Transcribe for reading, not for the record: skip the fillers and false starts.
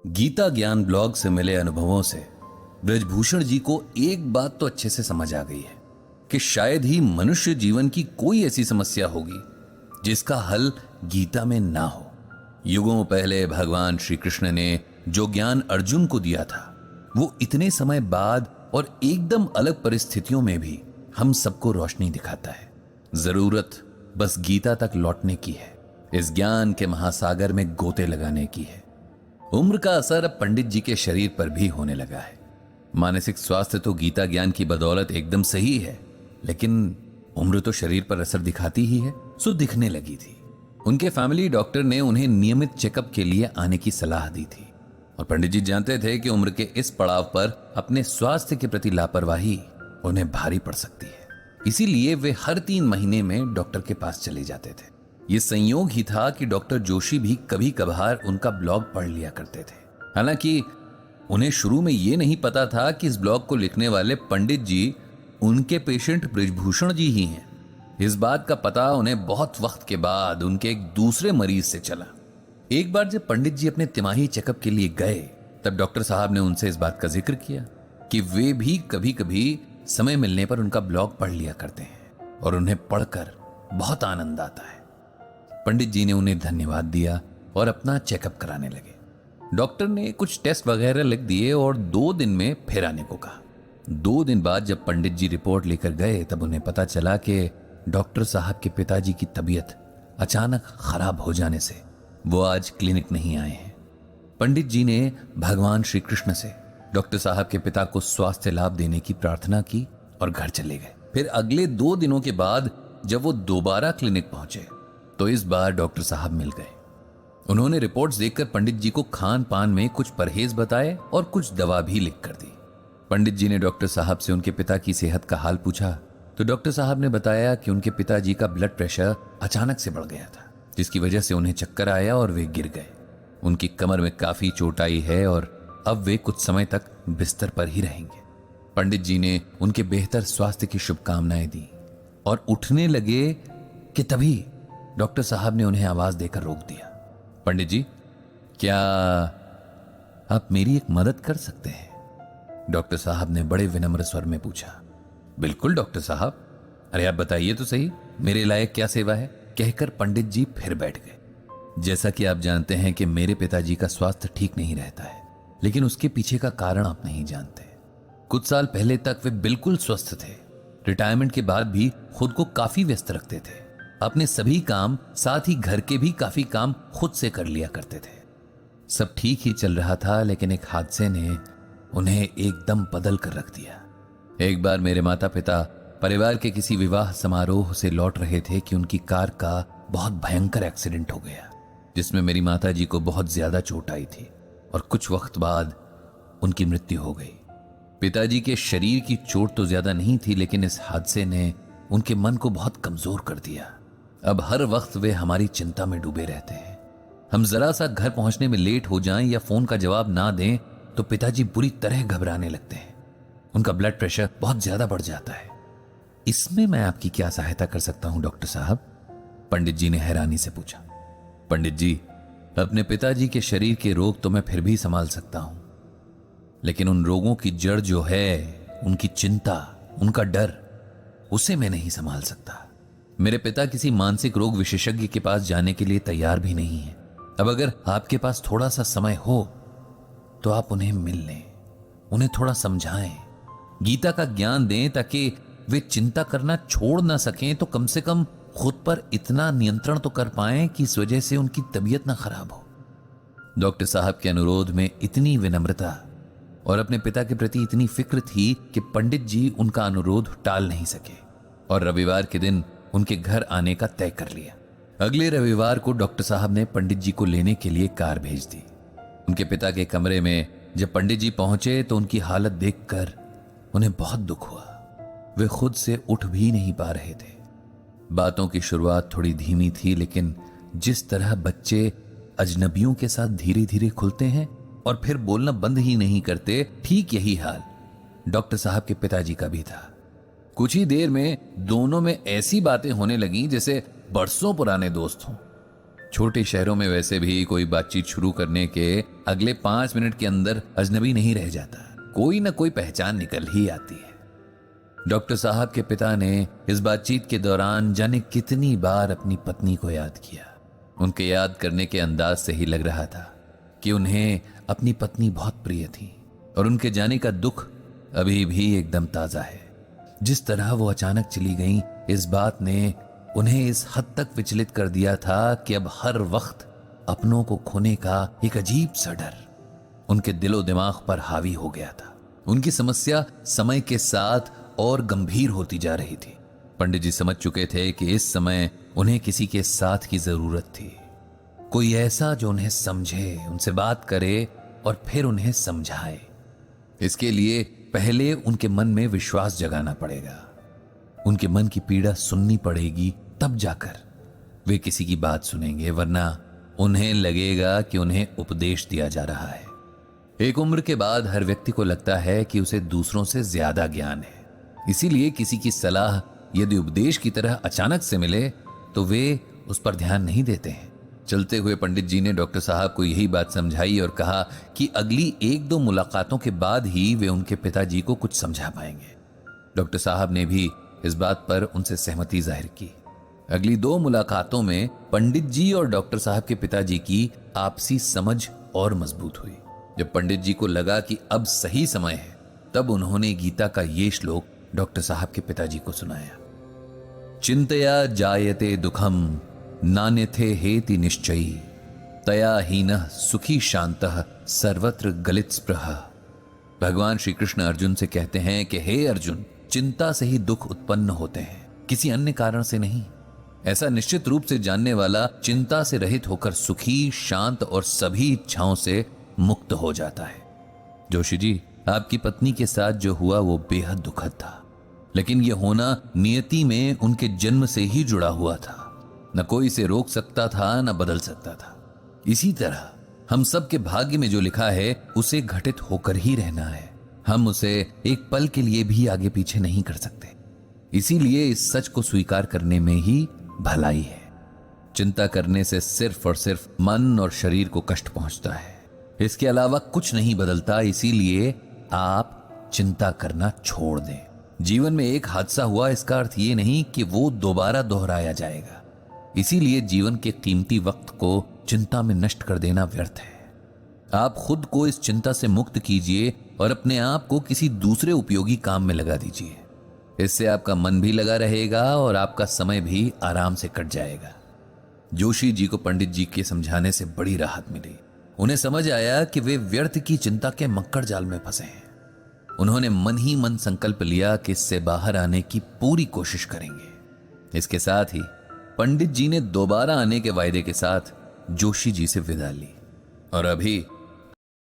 गीता ज्ञान ब्लॉग से मिले अनुभवों से ब्रजभूषण जी को एक बात तो अच्छे से समझ आ गई है कि शायद ही मनुष्य जीवन की कोई ऐसी समस्या होगी जिसका हल गीता में ना हो। युगों पहले भगवान श्री कृष्ण ने जो ज्ञान अर्जुन को दिया था वो इतने समय बाद और एकदम अलग परिस्थितियों में भी हम सबको रोशनी दिखाता है। जरूरत बस गीता तक लौटने की है, इस ज्ञान के महासागर में गोते लगाने की है। उम्र का असर अब पंडित जी के शरीर पर भी होने लगा है। मानसिक स्वास्थ्य तो गीता ज्ञान की बदौलत एकदम सही है, लेकिन उम्र तो शरीर पर असर दिखाती ही है। सो दिखने लगी थी। उनके फैमिली डॉक्टर ने उन्हें नियमित चेकअप के लिए आने की सलाह दी थी और पंडित जी जानते थे कि उम्र के इस पड़ाव पर अपने स्वास्थ्य के प्रति लापरवाही उन्हें भारी पड़ सकती है। इसीलिए वे हर 3 महीने में डॉक्टर के पास चले जाते थे। ये संयोग ही था कि डॉक्टर जोशी भी कभी कभार उनका ब्लॉग पढ़ लिया करते थे। हालांकि उन्हें शुरू में यह नहीं पता था कि इस ब्लॉग को लिखने वाले पंडित जी उनके पेशेंट ब्रजभूषण जी ही हैं। इस बात का पता उन्हें बहुत वक्त के बाद उनके एक दूसरे मरीज से चला। एक बार जब पंडित जी अपने तिमाही चेकअप के लिए गए तब डॉक्टर साहब ने उनसे इस बात का जिक्र किया कि वे भी कभी कभी समय मिलने पर उनका ब्लॉग पढ़ लिया करते हैं और उन्हें पढ़कर बहुत आनंद आता है। पंडित जी ने उन्हें धन्यवाद दिया और अपना चेकअप कराने लगे। डॉक्टर ने कुछ टेस्ट वगैरह लिख दिए और 2 दिन में फिर आने को कहा। 2 दिन बाद जब पंडित जी रिपोर्ट लेकर गए तब उन्हें पता चला कि डॉक्टर साहब के पिताजी की तबीयत अचानक खराब हो जाने से वो आज क्लिनिक नहीं आए हैं। पंडित जी ने भगवान श्री कृष्ण से डॉक्टर साहब के पिता को स्वास्थ्य लाभ देने की प्रार्थना की और घर चले गए। फिर अगले 2 दिनों के बाद जब वो दोबारा क्लिनिक पहुंचे तो इस बार डॉक्टर साहब मिल गए। उन्होंने रिपोर्ट्स देखकर पंडित जी को खान पान में कुछ परहेज बताए और कुछ दवा भी लिख कर दी। पंडित जी ने डॉक्टर साहब से उनके पिता की सेहत का हाल पूछा तो डॉक्टर साहब ने बताया कि उनके पिताजी का ब्लड प्रेशर अचानक से बढ़ गया था, जिसकी वजह से उन्हें चक्कर आया और वे गिर गए। उनकी कमर में काफी चोट आई है और अब वे कुछ समय तक बिस्तर पर ही रहेंगे। पंडित जी ने उनके बेहतर स्वास्थ्य की शुभकामनाएं दी और उठने लगे कि तभी डॉक्टर साहब ने उन्हें आवाज देकर रोक दिया। पंडित जी, क्या आप मेरी एक मदद कर सकते हैं? डॉक्टर साहब ने बड़े विनम्र स्वर में पूछा। बिल्कुल डॉक्टर साहब, अरे आप बताइए तो सही, मेरे लायक क्या सेवा है? कहकर पंडित जी फिर बैठ गए। जैसा कि आप जानते हैं कि मेरे पिताजी का स्वास्थ्य ठीक नहीं रहता है, लेकिन उसके पीछे का कारण आप नहीं जानते। कुछ साल पहले तक वे बिल्कुल स्वस्थ थे। रिटायरमेंट के बाद भी खुद को काफी व्यस्त रखते थे। अपने सभी काम, साथ ही घर के भी काफी काम खुद से कर लिया करते थे। सब ठीक ही चल रहा था, लेकिन एक हादसे ने उन्हें एकदम बदल कर रख दिया। एक बार मेरे माता पिता परिवार के किसी विवाह समारोह से लौट रहे थे कि उनकी कार का बहुत भयंकर एक्सीडेंट हो गया, जिसमें मेरी माता जी को बहुत ज्यादा चोट आई थी और कुछ वक्त बाद उनकी मृत्यु हो गई। पिताजी के शरीर की चोट तो ज्यादा नहीं थी, लेकिन इस हादसे ने उनके मन को बहुत कमजोर कर दिया। अब हर वक्त वे हमारी चिंता में डूबे रहते हैं। हम जरा सा घर पहुंचने में लेट हो जाएं या फोन का जवाब ना दें तो पिताजी बुरी तरह घबराने लगते हैं। उनका ब्लड प्रेशर बहुत ज्यादा बढ़ जाता है। इसमें मैं आपकी क्या सहायता कर सकता हूं डॉक्टर साहब? पंडित जी ने हैरानी से पूछा। पंडित जी, अपने पिताजी के शरीर के रोग तो मैं फिर भी संभाल सकता हूं, लेकिन उन रोगों की जड़ जो है, उनकी चिंता, उनका डर, उसे मैं नहीं संभाल सकता। मेरे पिता किसी मानसिक रोग विशेषज्ञ के पास जाने के लिए तैयार भी नहीं है। अब अगर आपके पास थोड़ा सा समय हो तो आप उन्हें मिल लें, उन्हें थोड़ा समझाएं, गीता का ज्ञान दें ताकि वे चिंता करना छोड़ ना सकें, तो कम से कम खुद पर इतना नियंत्रण तो कर पाएं कि इस वजह से उनकी तबीयत ना खराब हो। डॉक्टर साहब के अनुरोध में इतनी विनम्रता और अपने पिता के प्रति इतनी फिक्र थी कि पंडित जी उनका अनुरोध टाल नहीं सके और रविवार के दिन उनके घर आने का तय कर लिया। अगले रविवार को डॉक्टर साहब ने पंडित जी को लेने के लिए कार भेज दी। उनके पिता के कमरे में जब पंडित जी पहुंचे तो उनकी हालत देखकर उन्हें बहुत दुख हुआ। वे खुद से उठ भी नहीं पा रहे थे। बातों की शुरुआत थोड़ी धीमी थी, लेकिन जिस तरह बच्चे अजनबियों के साथ धीरे धीरे खुलते हैं और फिर बोलना बंद ही नहीं करते, ठीक यही हाल डॉक्टर साहब के पिताजी का भी था। कुछ ही देर में दोनों में ऐसी बातें होने लगी जैसे बरसों पुराने दोस्त हों। छोटे शहरों में वैसे भी कोई बातचीत शुरू करने के अगले 5 मिनट के अंदर अजनबी नहीं रह जाता, कोई ना कोई पहचान निकल ही आती है। डॉक्टर साहब के पिता ने इस बातचीत के दौरान जाने कितनी बार अपनी पत्नी को याद किया। उनके याद करने के अंदाज से ही लग रहा था कि उन्हें अपनी पत्नी बहुत प्रिय थी और उनके जाने का दुख अभी भी एकदम ताजा है। जिस तरह वो अचानक चली गईं, इस बात ने उन्हें इस हद तक विचलित कर दिया था कि अब हर वक्त अपनों को खोने का एक अजीब सा डर उनके दिलो दिमाग पर हावी हो गया था। उनकी समस्या समय के साथ और गंभीर होती जा रही थी। पंडित जी समझ चुके थे कि इस समय उन्हें किसी के साथ की जरूरत थी, कोई ऐसा जो उन्हें समझे, उनसे बात करे और फिर उन्हें समझाए। इसके लिए पहले उनके मन में विश्वास जगाना पड़ेगा, उनके मन की पीड़ा सुननी पड़ेगी, तब जाकर वे किसी की बात सुनेंगे, वरना उन्हें लगेगा कि उन्हें उपदेश दिया जा रहा है। एक उम्र के बाद हर व्यक्ति को लगता है कि उसे दूसरों से ज्यादा ज्ञान है, इसीलिए किसी की सलाह यदि उपदेश की तरह अचानक से मिले तो वे उस पर ध्यान नहीं देते हैं। चलते हुए पंडित जी ने डॉक्टर साहब को यही बात समझाई और कहा कि अगली 1-2 मुलाकातों के बाद ही वे उनके पिताजी को कुछ समझा पाएंगे। डॉक्टर साहब ने भी इस बात पर उनसे सहमति जाहिर की। अगली 2 मुलाकातों में पंडित जी और डॉक्टर साहब के पिताजी की आपसी समझ और मजबूत हुई। जब पंडित जी को लगा कि अब सही समय है, तब उन्होंने गीता का ये श्लोक डॉक्टर साहब के पिताजी को सुनाया। चिंतया जायते दुखम नान्यथे हेति निश्चयी तया हीनः सुखी शांतः सर्वत्र गलित स्पृह। भगवान श्री कृष्ण अर्जुन से कहते हैं कि हे अर्जुन, चिंता से ही दुख उत्पन्न होते हैं, किसी अन्य कारण से नहीं। ऐसा निश्चित रूप से जानने वाला चिंता से रहित होकर सुखी, शांत और सभी इच्छाओं से मुक्त हो जाता है। जोशी जी, आपकी पत्नी के साथ जो हुआ वो बेहद दुखद था, लेकिन यह होना नियति में उनके जन्म से ही जुड़ा हुआ था। न कोई इसे रोक सकता था, न बदल सकता था। इसी तरह हम सब के भाग्य में जो लिखा है उसे घटित होकर ही रहना है। हम उसे एक पल के लिए भी आगे पीछे नहीं कर सकते। इसीलिए इस सच को स्वीकार करने में ही भलाई है। चिंता करने से सिर्फ और सिर्फ मन और शरीर को कष्ट पहुंचता है, इसके अलावा कुछ नहीं बदलता। इसीलिए आप चिंता करना छोड़ दें। जीवन में एक हादसा हुआ, इसका अर्थ ये नहीं कि वो दोबारा दोहराया जाएगा। इसीलिए जीवन के कीमती वक्त को चिंता में नष्ट कर देना व्यर्थ है। आप खुद को इस चिंता से मुक्त कीजिए और अपने आप को किसी दूसरे उपयोगी काम में लगा दीजिए। इससे आपका मन भी लगा रहेगा और आपका समय भी आराम से कट जाएगा। जोशी जी को पंडित जी के समझाने से बड़ी राहत मिली। उन्हें समझ आया कि वे व्यर्थ की चिंता के मक्कड़ जाल में फंसे हैं। उन्होंने मन ही मन संकल्प लिया कि इससे बाहर आने की पूरी कोशिश करेंगे। इसके साथ ही पंडित जी ने दोबारा आने के वायदे के साथ जोशी जी से विदा ली और अभी